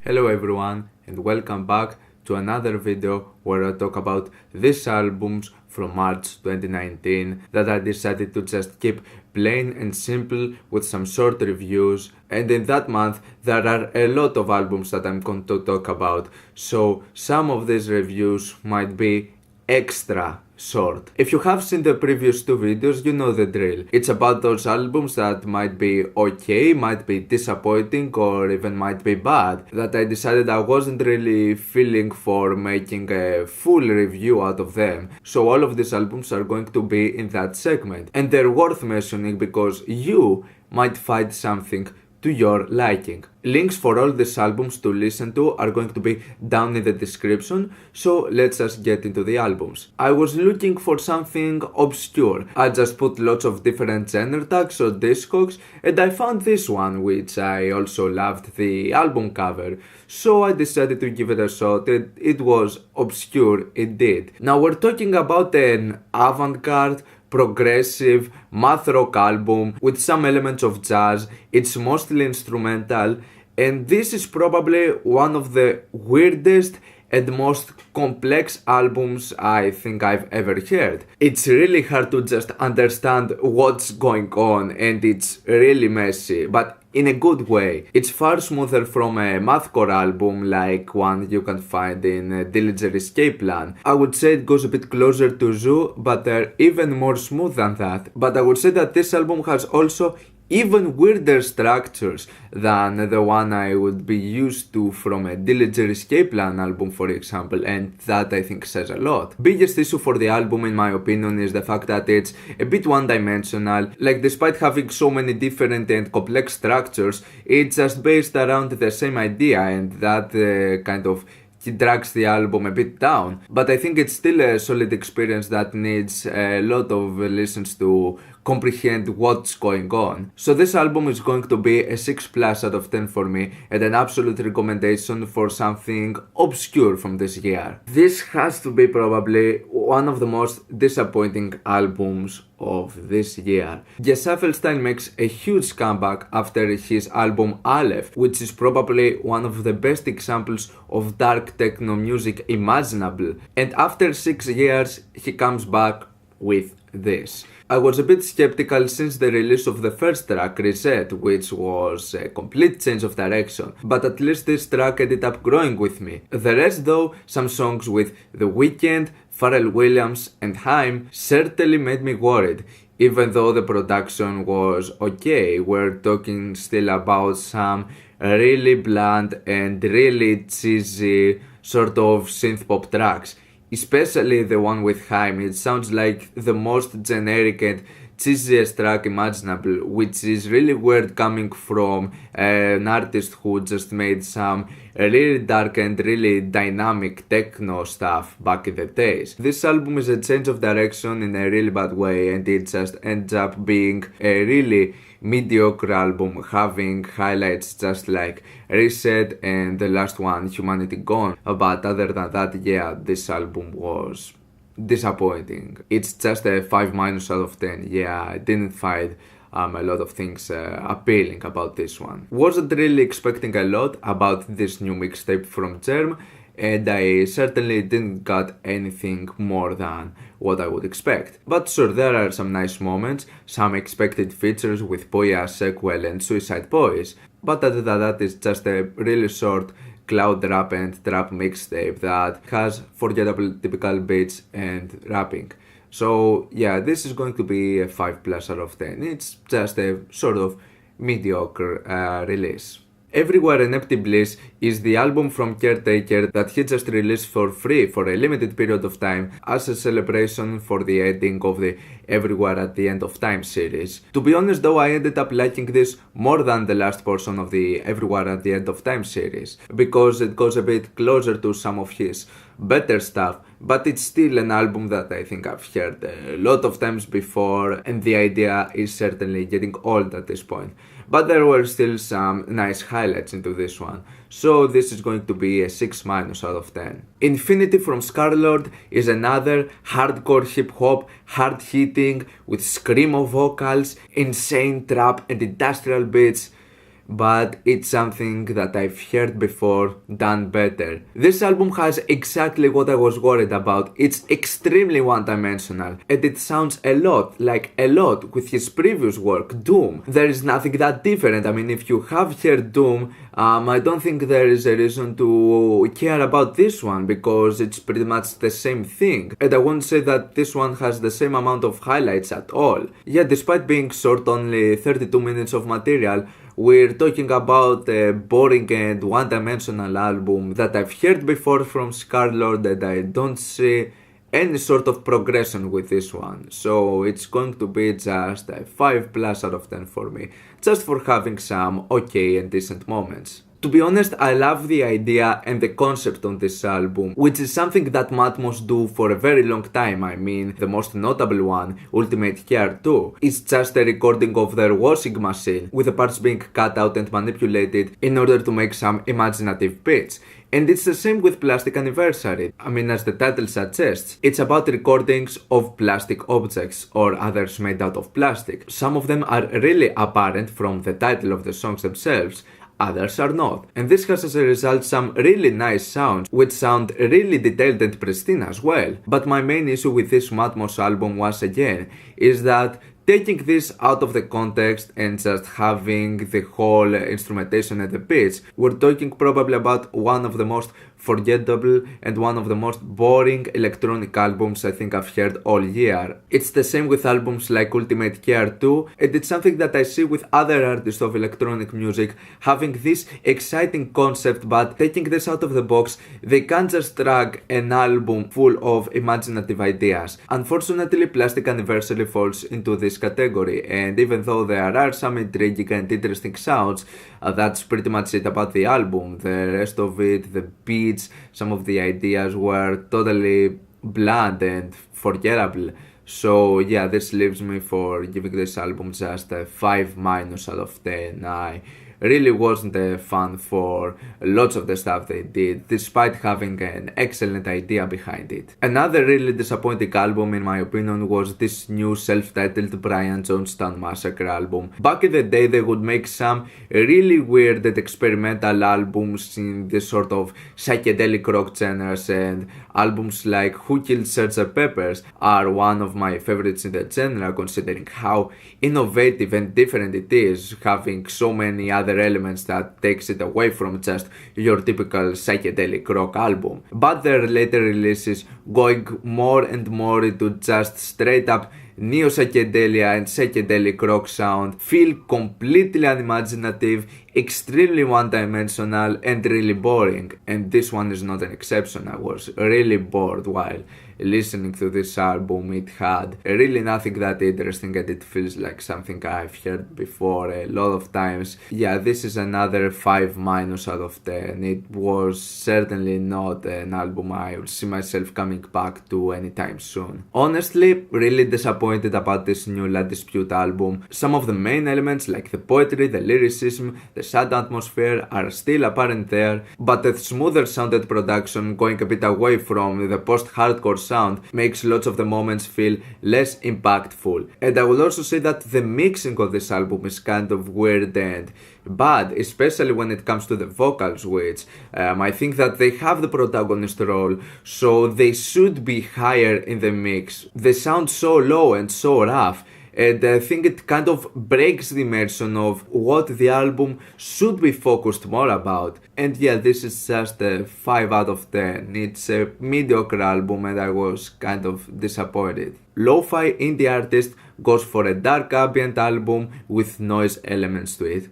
Hello everyone and welcome back to another video where I talk about these albums from March 2019 that I decided to just keep plain and simple with some short reviews, and in that month there are a lot of albums that I'm going to talk about, so some of these reviews might be extra short. If you have seen the previous two videos, you know the drill. It's about those albums that might be okay, might be disappointing, or even might be bad, that I decided I wasn't really feeling for making a full review out of them. So all of these albums are going to be in that segment, and they're worth mentioning because you might find something to your liking. Links for all these albums to listen to are going to be down in the description, so let's just get into the albums. I was looking for something obscure. I just put lots of different genre tags or Discogs, and I found this one, which I also loved the album cover, so I decided to give it a shot. It was obscure indeed. Now we're talking about an avant-garde progressive math rock album with some elements of jazz. It's mostly instrumental, and this is probably one of the weirdest and most complex albums I think I've ever heard. It's really hard to just understand what's going on, and it's really messy, but in a good way. It's far smoother from a mathcore album like one you can find in Dillinger Escape Plan. I would say it goes a bit closer to Zoo, but they're even more smooth than that. But I would say that this album has also even weirder structures than the one I would be used to from a Dillinger Escape Plan album, for example, and that I think says a lot. Biggest issue for the album in my opinion is the fact that it's a bit one-dimensional. Like, despite having so many different and complex structures, it's just based around the same idea, and that kind of drags the album a bit down. But I think it's still a solid experience that needs a lot of listens to comprehend what's going on. So this album is going to be a 6+ out of 10 for me, and an absolute recommendation for something obscure from this year. This has to be probably one of the most disappointing albums of this year. Scarlxrd makes a huge comeback after his album Aleph, which is probably one of the best examples of dark techno music imaginable, and after 6 years he comes back with this. I was a bit skeptical since the release of the first track, Reset, which was a complete change of direction, but at least this track ended up growing with me. The rest though, some songs with The Weeknd, Pharrell Williams and Haim certainly made me worried. Even though the production was okay, we're talking still about some really bland and really cheesy sort of synth pop tracks. Especially the one with Haim, it sounds like the most generic and cheesiest track imaginable, which is really weird coming from an artist who just made some really dark and really dynamic techno stuff back in the days. This album is a change of direction in a really bad way, and it just ends up being a really mediocre album, having highlights just like Reset and the last one, Humanity Gone. But other than that, yeah, this album was disappointing. It's just a 5- out of 10. Yeah, I didn't find a lot of things appealing about this one. Wasn't really expecting a lot about this new mixtape from Germ, and I certainly didn't got anything more than what I would expect. But sure, there are some nice moments, some expected features with Poya, Sequel and Suicide Boys, but other than that, it's just a really short cloud rap and trap mixtape that has forgettable typical beats and rapping. So yeah, this is going to be a 5+ out of 10. It's just a sort of mediocre release. Everywhere and Empty Bliss is the album from Caretaker that he just released for free for a limited period of time as a celebration for the ending of the Everywhere at the End of Time series. To be honest though, I ended up liking this more than the last portion of the Everywhere at the End of Time series, because it goes a bit closer to some of his better stuff, but it's still an album that I think I've heard a lot of times before, and the idea is certainly getting old at this point. But there were still some nice highlights into this one, so this is going to be a 6- out of 10. Infinity from Scarlxrd is another hardcore hip-hop, hard-hitting, with screamo vocals, insane trap and industrial beats. but it's something that I've heard before done better. This album has exactly what I was worried about. It's extremely one-dimensional, and it sounds a lot with his previous work, Doom. There is nothing that different. I mean, if you have heard Doom, I don't think there is a reason to care about this one because it's pretty much the same thing. And I won't say that this one has the same amount of highlights at all. Yeah, despite being short, only 32 minutes of material, we're talking about a boring and one-dimensional album that I've heard before from Scarlxrd, and I don't see any sort of progression with this one. So it's going to be just a 5+ out of 10 for me, just for having some okay and decent moments. To be honest, I love the idea and the concept on this album, which is something that Matmos do for a very long time. I mean, the most notable one, Ultimate Care 2, is just a recording of their washing machine, with the parts being cut out and manipulated in order to make some imaginative beats. And it's the same with Plastic Anniversary. I mean, as the title suggests, it's about recordings of plastic objects or others made out of plastic. Some of them are really apparent from the title of the songs themselves, others are not. And this has as a result some really nice sounds, which sound really detailed and pristine as well. But my main issue with this Matmos album, once again, is that taking this out of the context and just having the whole instrumentation and the beats, we're talking probably about one of the most forgettable and one of the most boring electronic albums I think I've heard all year. It's the same with albums like Ultimate Care 2, and it's something that I see with other artists of electronic music, having this exciting concept, but taking this out of the box, they can't just drag an album full of imaginative ideas. Unfortunately, Plastic Anniversary falls into this category, and even though there are some intriguing and interesting sounds, that's pretty much it about the album. The rest of it, the beats, some of the ideas were totally bland and forgettable. So yeah, this leaves me for giving this album just a 5- out of 10. I really wasn't a fan for lots of the stuff they did, despite having an excellent idea behind it. Another really disappointing album in my opinion was this new self-titled Brian Jonestown Massacre album. Back in the day they would make some really weird and experimental albums in this sort of psychedelic rock genres, and albums like Who Killed Sgt. Peppers are one of my favorites in the genre, considering how innovative and different it is, having so many other elements that takes it away from just your typical psychedelic rock album. But their later releases, going more and more into just straight up neo-psychedelia and psychedelic rock sound, feel completely unimaginative, extremely one-dimensional and really boring. And this one is not an exception. I was really bored while listening to this album. It had really nothing that interesting and it feels like something I've heard before a lot of times. Yeah, this is another 5- out of 10. It was certainly not an album I will see myself coming back to anytime soon. Honestly, really disappointed about this new La Dispute album. Some of the main elements like the poetry, the lyricism, the sad atmosphere are still apparent there, but a smoother sounded production going a bit away from the post-hardcore sound makes lots of the moments feel less impactful. And I will also say that the mixing of this album is kind of weird and bad, especially when it comes to the vocals, which I think that they have the protagonist role, so they should be higher in the mix. They sound so low and so rough, and I think it kind of breaks the immersion of what the album should be focused more about. And yeah, this is just a 5 out of 10. It's a mediocre album and I was kind of disappointed. Lo-fi indie artist goes for a dark ambient album with noise elements to it.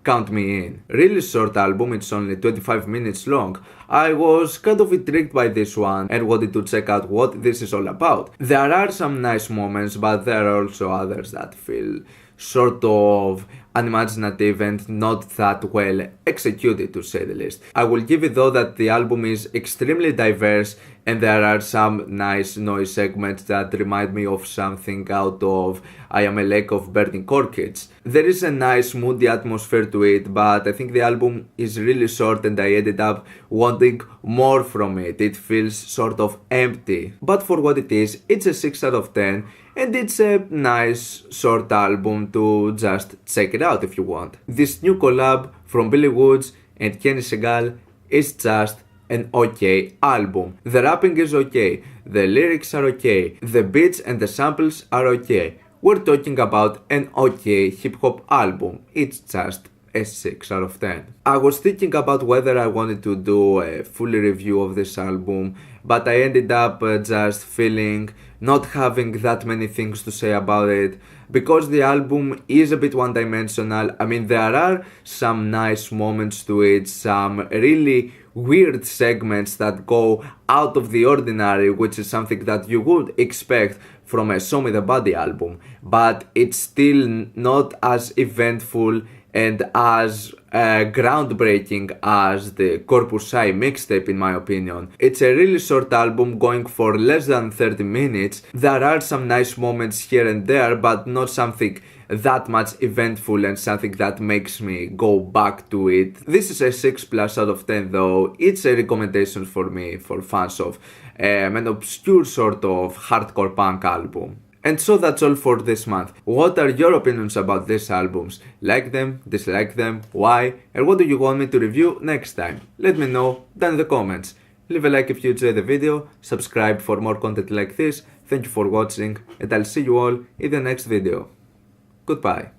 Count me in. Really short album, it's only 25 minutes long. I was kind of intrigued by this one and wanted to check out what this is all about. There are some nice moments, but there are also others that feel sort of unimaginative and not that well executed, to say the least. I will give it though that the album is extremely diverse and there are some nice noise segments that remind me of something out of I Am a Lake of Burning Orchids. There is a nice moody atmosphere to it, but I think the album is really short and I ended up wanting more from it. It feels sort of empty. But for what it is, it's a 6 out of 10. and it's a nice short album to just check it out if you want. This new collab from Billy Woods and Kenny Segal is just an okay album. The rapping is okay, the lyrics are okay, the beats and the samples are okay. We're talking about an okay hip hop album. It's just a 6 out of 10. I was thinking about whether I wanted to do a full review of this album, but I ended up just feeling not having that many things to say about it because the album is a bit one-dimensional. I mean, there are some nice moments to it, some really weird segments that go out of the ordinary, which is something that you would expect from a Show Me the Body album, but it's still not as eventful and as groundbreaking as the Corpus I mixtape in my opinion. It's a really short album going for less than 30 minutes. There are some nice moments here and there, but not something that much eventful and something that makes me go back to it. This is a 6+ out of 10 though. It's a recommendation for me, for fans of an obscure sort of hardcore punk album. And so that's all for this month. What are your opinions about these albums? Like them, dislike them, why, and what do you want me to review next time? Let me know down in the comments. Leave a like if you enjoyed the video, subscribe for more content like this. Thank you for watching, and I'll see you all in the next video. Goodbye.